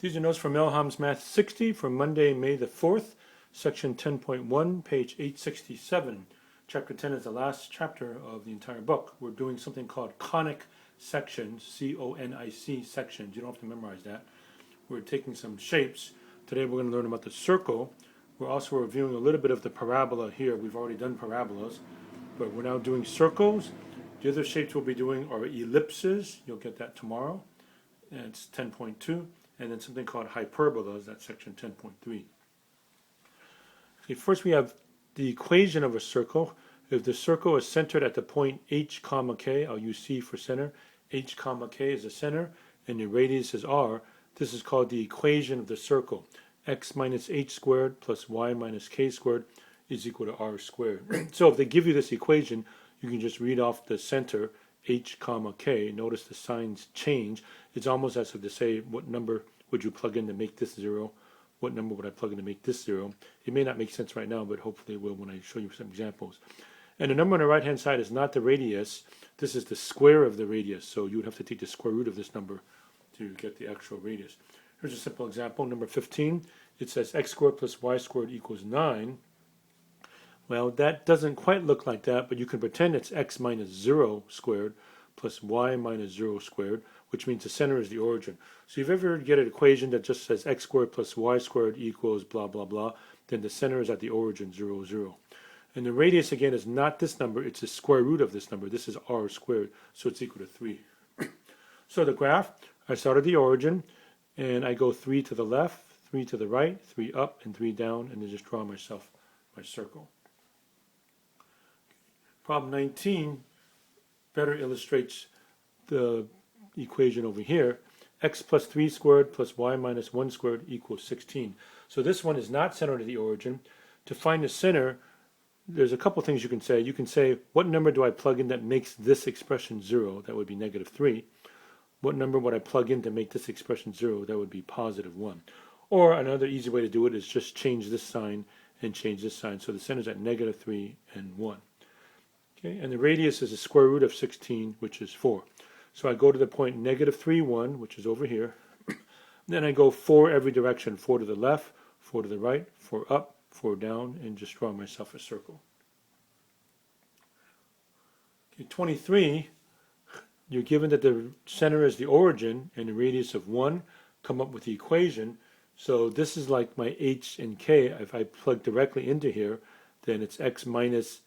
These are notes from Elham's Math 60 for Monday, May the 4th, section 10.1, page 867. Chapter 10 is the last chapter of the entire book. We're doing something called Conic Sections, C-O-N-I-C sections. You don't have to memorize that. We're taking some shapes. Today we're going to learn about the circle. We're also reviewing a little bit of the parabola here. We've already done parabolas, but we're now doing circles. The other shapes we'll be doing are ellipses. You'll get that tomorrow. And it's 10.2. And then something called hyperbolas, that's section 10.3. Okay, first we have the equation of a circle. If the circle is centered at the point h comma k, I'll use C for center, h comma k is the center, and the radius is r, this is called the equation of the circle. X minus h squared plus y minus k squared is equal to r squared. So if they give you this equation, you can just read off the center, h comma k. Notice the signs change. It's almost as if to say, what number would you plug in to make this 0? What number would I plug in to make this 0? It may not make sense right now, but hopefully it will when I show you some examples. And the number on the right hand side is not the radius. This is the square of the radius. So you would have to take the square root of this number to get the actual radius. Here's a simple example, number 15. It says x squared plus y squared equals 9. Well, that doesn't quite look like that, but you can pretend it's x minus 0 squared plus y minus 0 squared, which means the center is the origin. So if you ever get an equation that just says x squared plus y squared equals blah, blah, blah, then the center is at the origin, 0, 0. And the radius, again, is not this number, it's the square root of this number. This is r squared, so it's equal to 3. So the graph, I start at the origin, and I go 3 to the left, 3 to the right, 3 up, and 3 down, and then just draw myself my circle. Problem 19 better illustrates the equation over here. X plus 3 squared plus y minus 1 squared equals 16. So this one is not centered at the origin. To find the center, there's a couple things you can say. You can say, what number do I plug in that makes this expression 0? That would be negative 3. What number would I plug in to make this expression 0? That would be positive 1. Or another easy way to do it is just change this sign and change this sign. So the center is at negative 3 and 1. Okay, and the radius is the square root of 16, which is 4. So I go to the point negative 3, 1, which is over here. Then I go 4 every direction, 4 to the left, 4 to the right, 4 up, 4 down, and just draw myself a circle. Okay, 23, you're given that the center is the origin and the radius of 1. Come up with the equation. So this is like my h and k. If I plug directly into here, then it's x minus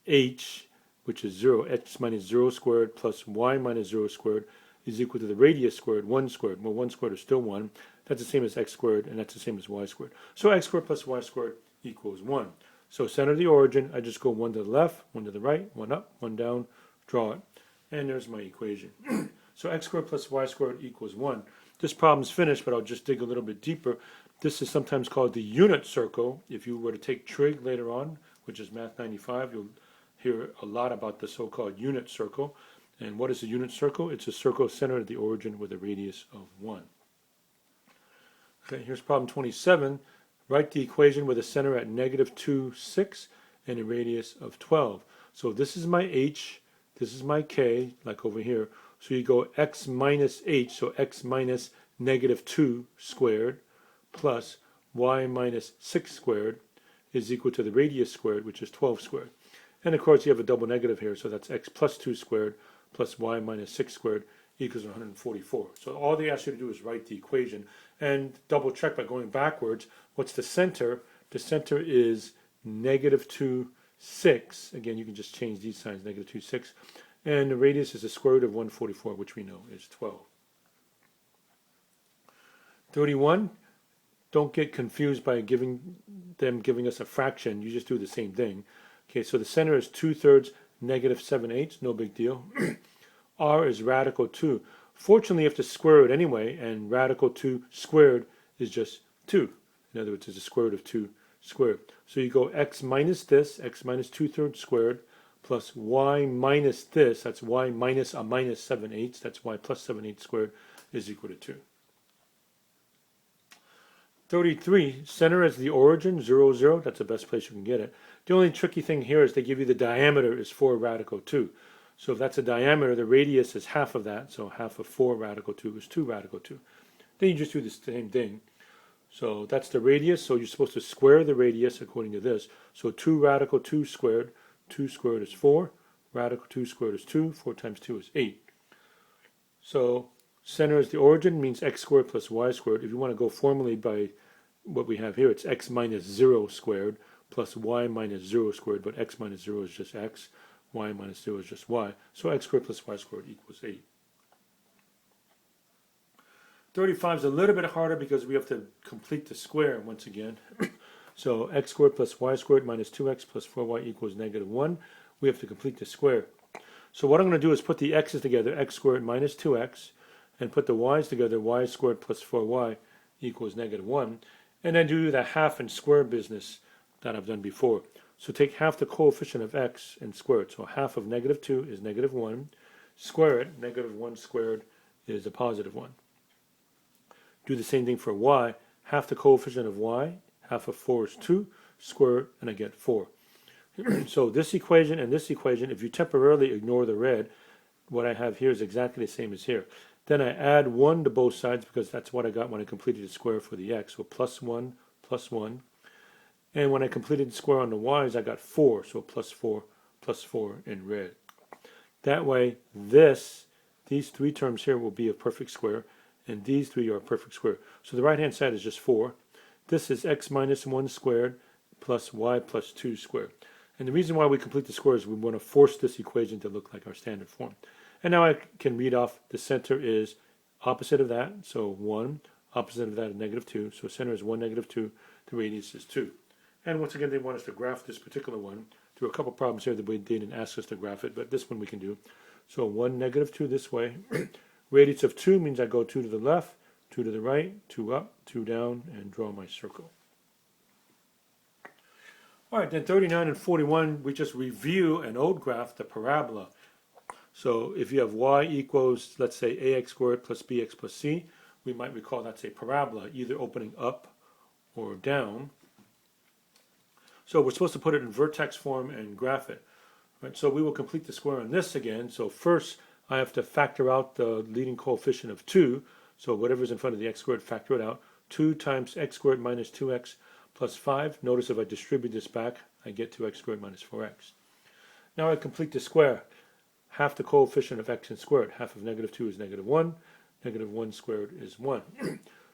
h, which is 0, x minus 0 squared plus y minus 0 squared is equal to the radius squared, 1 squared. Well, 1 squared is still 1. That's the same as x squared, and that's the same as y squared. So x squared plus y squared equals 1. So center of the origin, I just go 1 to the left, 1 to the right, 1 up, 1 down, draw it. And there's my equation. So x squared plus y squared equals 1. This problem's finished, but I'll just dig a little bit deeper. This is sometimes called the unit circle. If you were to take trig later on, which is Math 95, you'll hear a lot about the so-called unit circle. And what is a unit circle? It's a circle centered at the origin with a radius of 1. Okay, here's problem 27. Write the equation with a center at negative 2, 6, and a radius of 12. So this is my h, this is my k, like over here. So you go x minus h, so x minus negative 2 squared plus y minus 6 squared is equal to the radius squared, which is 12 squared. And of course you have a double negative here, so that's x plus 2 squared plus y minus 6 squared equals 144. So all they ask you to do is write the equation and double check by going backwards. What's the center? The center is negative 2, 6. Again, you can just change these signs, negative 2, 6. And the radius is the square root of 144, which we know is 12. 31, don't get confused by giving us a fraction. You just do the same thing. Okay, so the center is 2/3 negative 7/8, no big deal. R is radical 2. Fortunately, you have to square it anyway, and radical 2 squared is just 2. In other words, it's the square root of 2 squared. So you go x minus this, x minus 2/3 squared, plus y minus this, that's y minus a minus 7/8, that's y plus 7/8 squared, is equal to 2. 33, center as the origin, 0, 0, that's the best place you can get it. The only tricky thing here is they give you the diameter is 4 radical 2. So if that's a diameter, the radius is half of that, so half of 4 radical 2 is 2 radical 2. then you just do the same thing. So that's the radius, so you're supposed to square the radius according to this. So 2 radical 2 squared is 4, radical 2 squared is 2, 4 times 2 is 8. So center is the origin, means x squared plus y squared. If you want to go formally by what we have here, it's x minus 0 squared plus y minus 0 squared, but x minus 0 is just x, y minus 0 is just y. So x squared plus y squared equals 8. 35 is a little bit harder because we have to complete the square once again. So x squared plus y squared minus 2x plus 4y equals negative 1. We have to complete the square. So what I'm going to do is put the x's together, x squared minus 2x, and put the y's together, y squared plus 4y equals negative 1. And then do the half and square business that I've done before. So take half the coefficient of x and square it. So half of negative 2 is negative 1. Square it, negative 1 squared is a positive 1. Do the same thing for y. Half the coefficient of y, half of 4 is 2, square it, and I get 4. So this equation and this equation, if you temporarily ignore the red, what I have here is exactly the same as here. Then I add 1 to both sides because that's what I got when I completed the square for the x. So plus 1, plus 1. And when I completed the square on the y's, I got 4. So plus 4 in red. That way, these 3 terms here will be a perfect square. And these 3 are a perfect square. So the right-hand side is just 4. This is x minus 1 squared plus y plus 2 squared. And the reason why we complete the square is we want to force this equation to look like our standard form. And now I can read off the center is opposite of that, so 1. Opposite of that is negative 2. So center is 1, negative 2. The radius is 2. And once again, they want us to graph this particular one. There were a couple problems here that they didn't ask us to graph it, but this one we can do. So 1, negative 2 this way. Radius of 2 means I go 2 to the left, 2 to the right, 2 up, 2 down, and draw my circle. All right, then 39 and 41, we just review an old graph, the parabola. So if you have y equals, let's say, ax squared plus bx plus c, we might recall that's a parabola, either opening up or down. So we're supposed to put it in vertex form and graph it. Right, so we will complete the square on this again. So first, I have to factor out the leading coefficient of 2. So whatever's in front of the x squared, factor it out. 2 times x squared minus 2x plus 5. Notice if I distribute this back, I get 2x squared minus 4x. Now I complete the square. Half the coefficient of x and squared. Half of negative 2 is negative 1. Negative 1 squared is 1.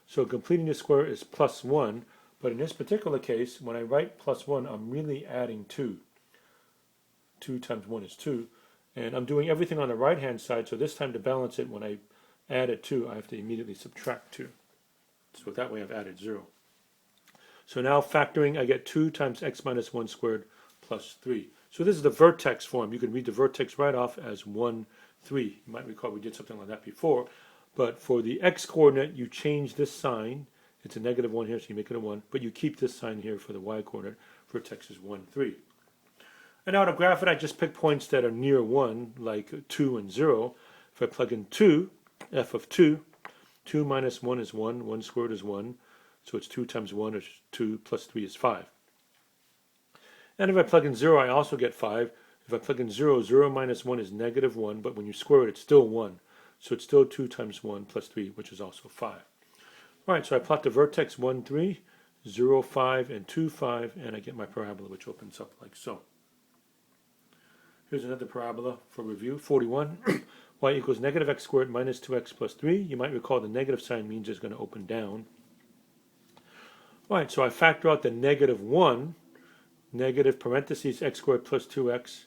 So completing the square is plus 1. But in this particular case, when I write plus 1, I'm really adding 2. 2 times 1 is 2. And I'm doing everything on the right-hand side, so this time to balance it, when I add it 2, I have to immediately subtract 2. So that way I've added 0. So now factoring, I get 2 times x minus 1 squared plus 3. So this is the vertex form. You can read the vertex right off as 1, 3. You might recall we did something like that before. But for the x-coordinate, you change this sign. It's a negative 1 here, so you make it a 1. But you keep this sign here for the y-coordinate. Vertex is 1, 3. And now to graph it, I just pick points that are near 1, like 2 and 0. If I plug in 2, f of 2, 2 minus 1 is 1, 1 squared is 1. So it's 2 times 1 is 2, plus 3 is 5. And if I plug in 0, I also get 5. If I plug in 0, 0 minus 1 is negative 1, but when you square it, it's still 1. So it's still 2 times 1 plus 3, which is also 5. All right, so I plot the vertex 1, 3, 0, 5, and 2, 5, and I get my parabola, which opens up like so. Here's another parabola for review, 41. Y equals negative x squared minus 2x plus 3. You might recall the negative sign means it's going to open down. All right, so I factor out the negative 1, negative parentheses x squared plus 2x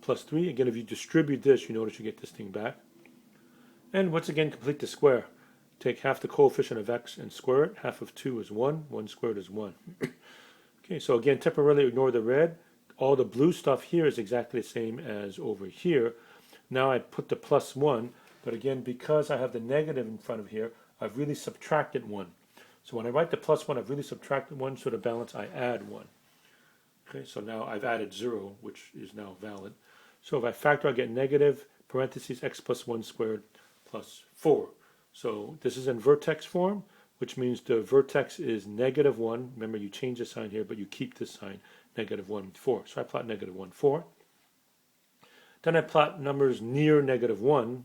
plus 3. Again, if you distribute this, you notice you get this thing back. And once again, complete the square. Take half the coefficient of x and square it. Half of 2 is 1. 1 squared is 1. Okay, so again, temporarily ignore the red. All the blue stuff here is exactly the same as over here. Now I put the plus 1, but again, because I have the negative in front of here, I've really subtracted 1. So when I write the plus 1, I've really subtracted 1, so to balance, I add 1. Okay, so now I've added 0, which is now valid. So if I factor, I get negative parentheses x plus 1 squared plus 4. So this is in vertex form, which means the vertex is negative 1. Remember, you change the sign here, but you keep this sign, negative 1, 4. So I plot negative 1, 4. Then I plot numbers near negative 1,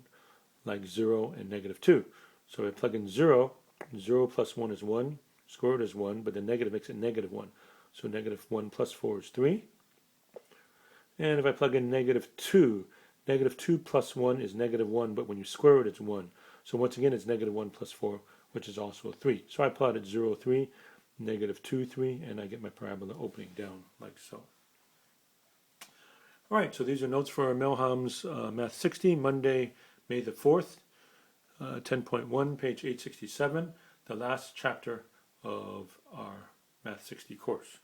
like 0 and negative 2. So I plug in 0, 0 plus 1 is 1, square root is 1, but the negative makes it negative 1. So negative 1 plus 4 is 3. And if I plug in negative 2 plus 1 is negative 1, but when you square it, it's 1. So once again, it's negative 1 plus 4, which is also 3. So I plotted 0, 3, negative 2, 3, and I get my parabola opening down like so. All right, so these are notes for Melham's Math 60, Monday, May the 4th, 10.1, page 867, the last chapter of our Math 60 course.